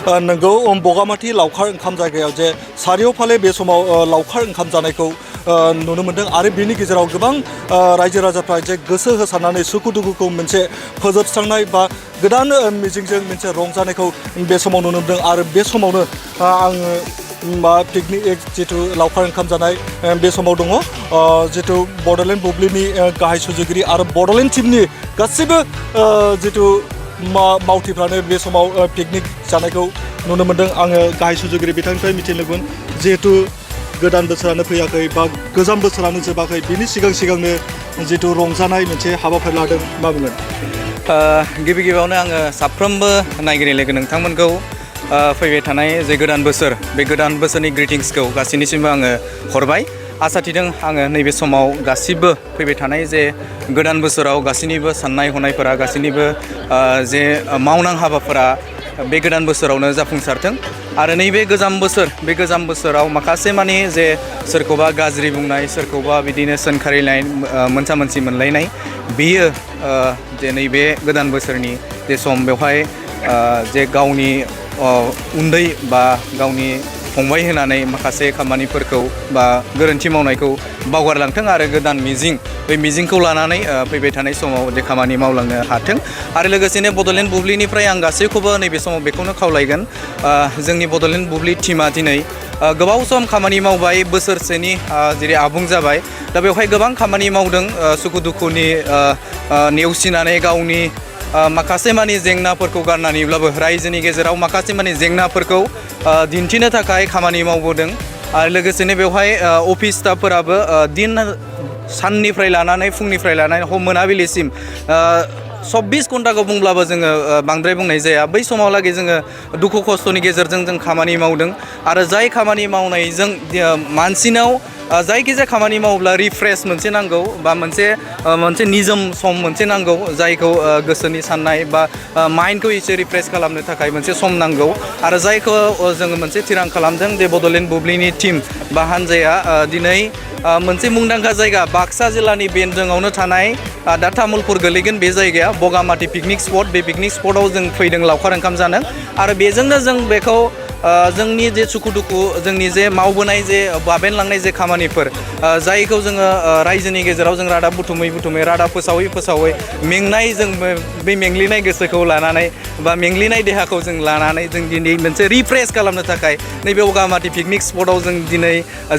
नोंगौ बगामाथि लावखार ओंखाम जायगायाव जे सारिय'फाले बे समाव लावखार ओंखाम जानायखौ नुनो मोन्दों आरो बेनि गेजेराव गोबां रायजो राजाफ्रा जे गोसो होसारनानै सुखु दुखुखौ मोनसे फोजोबस्रांनाय बा गोदान मिजिंजों मोनसे रंजानायखौ बे समाव नुनो मोन्दों आरो बे समावनो आङो पिकनिक जिथु लावखार ओंखाम जानाय बे समाव दङ जिथु बड'लेण्ड बुब्लिनि गाहाय सुजुगिरि आरो बड'लेण्ड टीमनि गासैबो जिथु मावथिफ्रानो बे समाव पिकनिक जानायखौ नुनो मोन्दों आङो गाहाय सुजुगिरि बिथांनिफ्राय मिथिनो लुबैगोन जिहेतु गोदान बोसोरानो फैयाखै बा गोजाम बोसोरानो जोबाखै बिनि सिगांनो जिथु रंजानाय मोनसे हाबाफारि लादों मा बुंगोन गिबि गिबियावनो आङो साफ्रोमबो नायगिरि लोगो नोंथांमोनखौ फैबाय थानाय जे गोदान बोसोर बे गोदान बोसोरनि ग्रिटिंसखौ गासैनिसिमबो आङो हरबाय आसा थिदों आङो नैबे समाव गासिबो फैबाय थानाय जे गोदान बोसोराव गासैनिबो साननाय हनायफोरा गासैनिबो जे मावनां हाबाफोरा बे गोदान बोसोरावनो जाफुंसारथों आरो नैबे गोजाम बोसोराव माखासे मानि जे सोरखौबा गाज्रि बुंनाय सोरखौबा बिदिनो सोंखारिनाय मोनसा मोनसि मोनलायनाय बियो जे नैबे गोदान बोसोरनि जे सम बेवहाय जे गावनि उन्दै बा गावनि फंबाय होनानै माखासे खामानिफोरखौ बा गोरोन्थि मावनायखौ बावगारलांथों आरो गोदान मिजिं बे मिजिंखौ लानानै फैबाय थानाय समाव जे खामानि मावलांनो हाथों आरो लोगोसेनो बड'लेण्ड बुब्लिनिफ्राय आं गासैखौबो नैबे समाव बेखौनो खावलायगोन जोंनि बड'लेण्ड बुब्लि टीमा दिनै गोबाव सम खामानि मावबाय बोसोरसेनि जेरै आबुं जाबाय दा बेवहाय गोबां खामानि मावदों सुखु दुखुनि नेवसिनानै गावनि माखासे मानि जेंनाफोरखौ गारनानैब्लाबो रायजोनि गेजेराव माखासे मानि जेंनाफोरखौ दिन्थिनो थाखाय खामानि मावबोदों आरो लोगोसेनो बेवहाय अफिस स्टाफफोराबो साननिफ्राय लानानै फुंनिफ्राय लानानै मोनाबिलिसिम 24 घन्टाखौ बुंब्लाबो जोङो बांद्राय बुंनाय जाया बै समावलागै जोङो दुखु खस्थ'नि गेजेरजों जों खामानि मावदों आरो जाय खामानि मावनायजों मानसिनाव जायखिजाया खामानि मावोब्ला रिफ्रेश मोनसे नांगौ बा मोनसे निजोम सम मोनसे नांगौ जायखौ गोसोनि साननाय बा माइन्डखौ एसे रिफ्रेश खालामनो थाखाय मोनसे सम नांगौ आरो जायखौ जोङो मोनसे थिरां खालामदों जे बड'लेण्ड बुब्लिनि टीम बा हान्जाया दिनै मोनसे मुंदांखा जायगा बाक्सा जिल्लानि बेन्दोङावनो थानाय दा तामुलपुर गोलैगोन बे जायगाया बगामाथि पिकनिक स्पट बे पिकनिक स्पटआव जों फैदों लावखार ओंखाम जानो आरो बेजोंनो जों बेखौ जोंनि जे सुखु दुखु जोंनि जे मावबोनाय जे बाबेनलांनाय जे खामानिफोर जायखौ जोङो रायजोनि गेजेराव जों रादाब बुथुमै रादाब फोसावै मेंनाय जों बे मेंग्लिनाय गोसोखौ लानानै बा मेंग्लिनाय देहाखौ जों लानानै जों दिनै मोनसे रिफ्रेश खालामनो थाखाय नैबे बगामाथि पिकनिक स्पटआव जों दिनै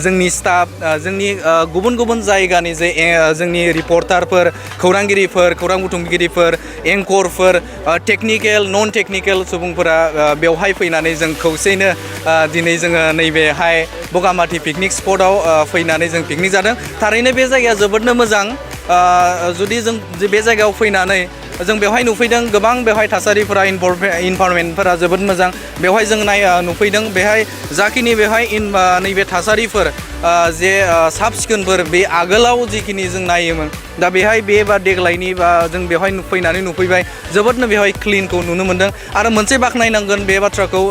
जोंनि स्टाफ जोंनि गुबुन जायगानि जे जोंनि रिपर्टारफोर खौरांगिरिफोर खौरां बुथुमगिरिफोर एंकरफोर टेकनिकेल नन टेकनिकेल सुबुंफोरा बेवहाय फैनानै जों खौसेयैनो दिनै जोङो नैबेहाय बगामाथि पिकनिक स्पटआव फैनानै जों पिकनिक जादों थारैनो बे जायगाया जोबोदनो मोजां जुदि जों बे जायगायाव फैनानै जों बेवहाय नुफैदों गोबां बेवहाय थासारिफोरा इनभारमेन्टफोरा जोबोद मोजां बेवहाय जों नुफैदों बेहाय जाखिनि बेवहाय नैबे थासारिफोर जे साब सिखोनफोर बे आगोलाव जिखिनि जों नायोमोन दा बेहाय बे बा देग्लायनि बा जों बेवहाय फैनानै नुफैबाय जोबोदनो बेवहाय क्लिनखौ नुनो मोन्दों आरो मोनसे बाख्नायनांगोन बे बाथ्राखौ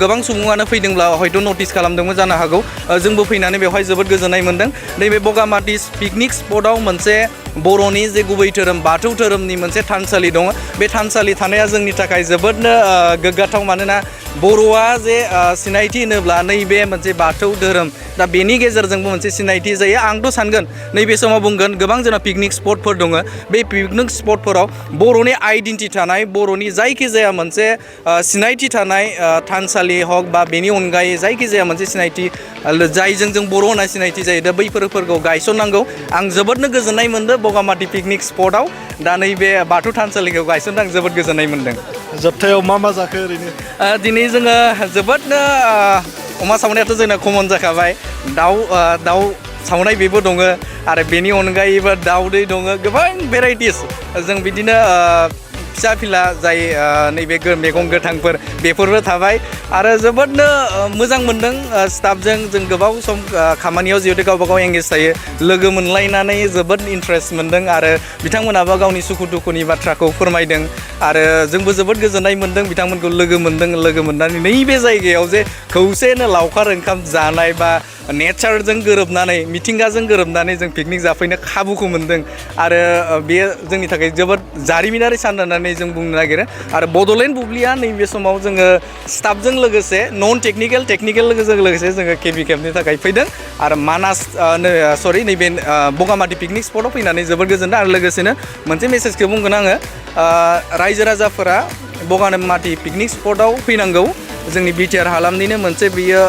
गोबां सुबुङानो फैदोंब्ला हयथ' नटिस खालामदोंमोन जानो हागौ जोंबो फैनानै बेवहाय जोबोद गोजोननाय मोन्दों नैबे बगामाथि पिकनिक स्पटआव मोनसे बर'नि जे गुबै धोरोम बाथौ धोरोमनि मोनसे थानसालि दङ बे थानसालि थानाया जोंनि थाखाय जोबोदनो गोग्गाथाव मानोना बर'आ जे सिनायथि होनोब्ला नैबे मोनसे बाथौ धोरोम दा बेनि गेजेरजोंबो मोनसे सिनायथि जायो आंथ' सानगोन नैबे समाव बुंगोन गोबां जोंना पिकनिक स्पटफोर दङ बे पिकनिक स्पटफोराव बर'नि आइडेन्टिटि थानाय बर'नि जायखिजाया मोनसे सिनायथि थानाय थानसालि हक बा बेनि अनगायै जायखिजाया मोनसे सिनायथि जायजों जों बर' होनना सिनायथि जायो दा बैफोरखौ गायसननांगौ आं जोबोदनो गोजोननाय मोन्दों बगामाथि पिकनिक स्पटआव दा नैबे बाथौ थानसालिखौ गायसननो आं जोबोद गोजोननाय मोन्दों जोबथायाव मा जाखो ओरैनो दिनै जोङो जोबोदनो अमा सावनायाथ' जोंना कमन जाखाबाय दाउ सावनाय बेबो दङ आरो बेनि अनगायैबो दाउदै दङ गोबां भेराइटिस जों बिदिनो फिसा फिला जाय नैबे मैगं गोथांफोर बेफोरबो थाबाय आरो जोबोदनो मोजां मोन्दों स्टाफजों जों गोबाव सम खामानियाव जिहेतु गावबा गाव एंगेज थायो लोगो मोनलायनानै जोबोद इन्टारेस्ट मोन्दों आरो बिथांमोनाबो गावनि सुखु दुखुनि बाथ्राखौ फोरमायदों आरो जोंबो जोबोद गोजोननाय मोन्दों बिथांमोनखौ लोगो मोननानै नैबे जायगायाव जे खौसेनो लावखार ओंखाम जानाय बा नेचारजों गोरोबनानै मिथिंगाजों गोरोबनानै जों पिकनिक जाफैनो खाबुखौ मोन्दों आरो बेयो जोंनि थाखाय जोबोद जारिमिनारि सान होननानै जों बुंनो नागिरो आरो बड'लेण्ड बुब्लिया नैबे समाव जोङो स्टाफजों लोगोसे नन टेकनिकेल लोगोसे जोङो केबि केम्पनि थाखाय फैदों आरो मानास नैबे बगामाथि पिकनिक स्पटआव फैनानै जोबोद गोजोनदों आरो लोगोसेनो मोनसे मेसेजखौ बुंगोन आङो रायजो राजाफोरा बगामाथि पिकनिक स्पटआव फैनांगौ जोंनि बिटिआर हालामनिनो मोनसे बियो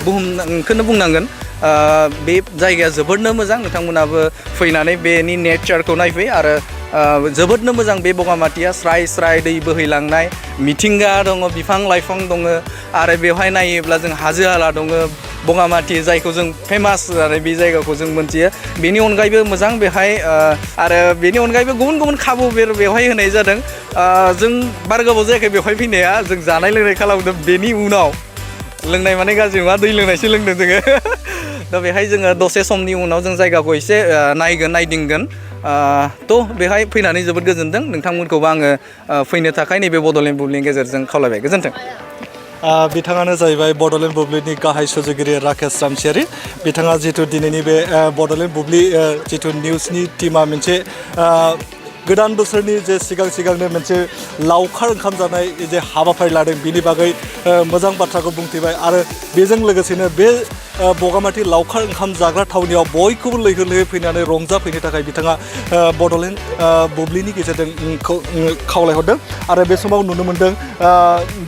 बुहुमखौनो बुंनांगोन बे जायगाया जोबोदनो मोजां नोंथांमोनाबो फैनानै बेनि नेचारखौ नायफै आरो जोबोदनो मोजां बे बगामाथिया स्राय दै बोहैलांनाय मिथिंगा दङ बिफां लाइफां दङ आरो बेवहाय नायोब्ला जों हाजो हाला दङ बगामाथि जायखौ जों फेमास आरो बे जायगाखौ जों मोनथियो बेनि अनगायैबो मोजां बेहाय आरो बेनि अनगायैबो गुबुन खाबु बेवहाय होनाय जादों जों बारा गोबाव जायाखै बेवहाय फैनाया जों जानाय लोंनाय खालामदों बेनि उनाव लोंनाय माने गाज्रि नङा दै लोंनायसो लोंदों जोङो दा बेहाय जोङो दसे समनि उनाव जों जायगाखौ एसे नायदिंगोन थ' बेहाय फैनानै जोबोद गोजोनदों नोंथांमोनखौबो आङो फैनो थाखाय नैबे बड'लेण्ड बुब्लिनि गेजेरजों खावलायबाय गोजोन्थों बिथाङानो जाहैबाय बड'लेण्ड बुब्लिनि गाहाय सुजुगिरि राकेश रामसियारि बिथाङा जिथु दिनैनि बे बड'लेण्ड बुब्लि जिथु निउसनि टीमा मोनसे गोदान बोसोरनि जे सिगांनो मोनसे लावखार ओंखाम जानाय जे हाबाफारि लादों बिनि बागै मोजां बाथ्राखौ बुंथिबाय आरो बेजों लोगोसेनो बे बगामाथि लावखार ओंखाम जाग्रा थावनियाव बयखौबो लैहोर फैनानै रंजाफैनो थाखाय बिथाङा बड'लेण्ड बुब्लिनि गेजेरजों खावलायहरदों आरो बे समाव नुनो मोन्दों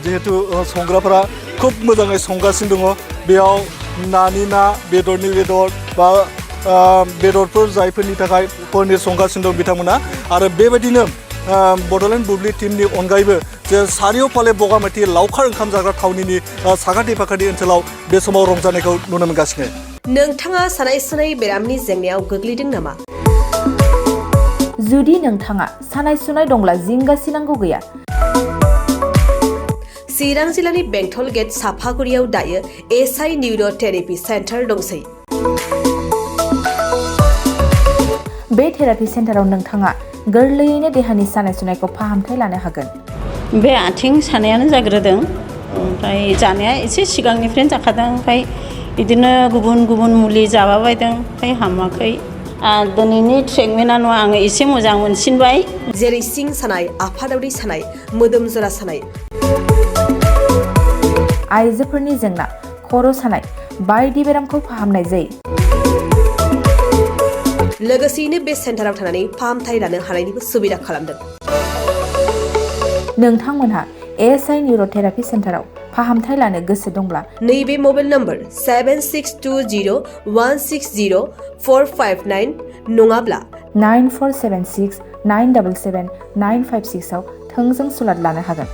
जिहेतु संग्राफोरा खुब मोजाङै संगासिनो दङ बेयाव नानि ना बेदरनि बेदर बा बेदरफोर जायफोरनि थाखाय पनिर संगासिनो दं बिथांमोना आरो बेबायदिनो बड'लेण्ड बुब्लि टीमनि अनगायैबो जे सारिय'फाले बगामाथि लावखार ओंखाम जाग्रा थावनिनि साखाथि फाखाथि ओनसोलाव बे समाव रंजानायखौ नुनो मोनगासिनो नोंथाङा सानाय सुनाय बेरामनि जेंनायाव गोग्लैदों नामा जुदि नोंथाङा सानाय सुनाय दंब्ला जिंगासिनांगौ गैया चिरां जिल्लानि बेंटल गेट साफागुरियाव दायो एसआइ निउर' थेरापि सेन्टार दंसै बे थेरापि सेन्टाराव नोंथाङा गोरलैयैनो देहानि सानाय सुनायखौ फाहामथाय लानो हागोन बे आथिं सानायानो जाग्रोदों ओमफ्राय जानाया एसे सिगांनिफ्रायनो जाखादों ओमफ्राय बिदिनो गुबुन मुलि जाबाबायदों ओमफ्राय हामाखै दिनैनि ट्रिटमेन्टआ आङो एसे मोजां मोनसिनबाय जेरै सिं सानाय आफादावरि सानाय मोदोम जरा सानाय आइजोफोरनि जेंना खर' सानाय बायदि बेरामखौ फाहामनाय जायो लोगोसेयैनो बे सेन्टाराव थानानै फाहामथाय लानो हानायनिबो सुबिदा खालामदों नोंथांमोनहा एएसआइ निउर' थेरापि सेन्टाराव फाहामथाय लानो गोसो दंब्ला नैबे मबाइल नम्बर 7620160459 नङाब्ला 9476977956 आव थोंजों सुलाद लानो हागोन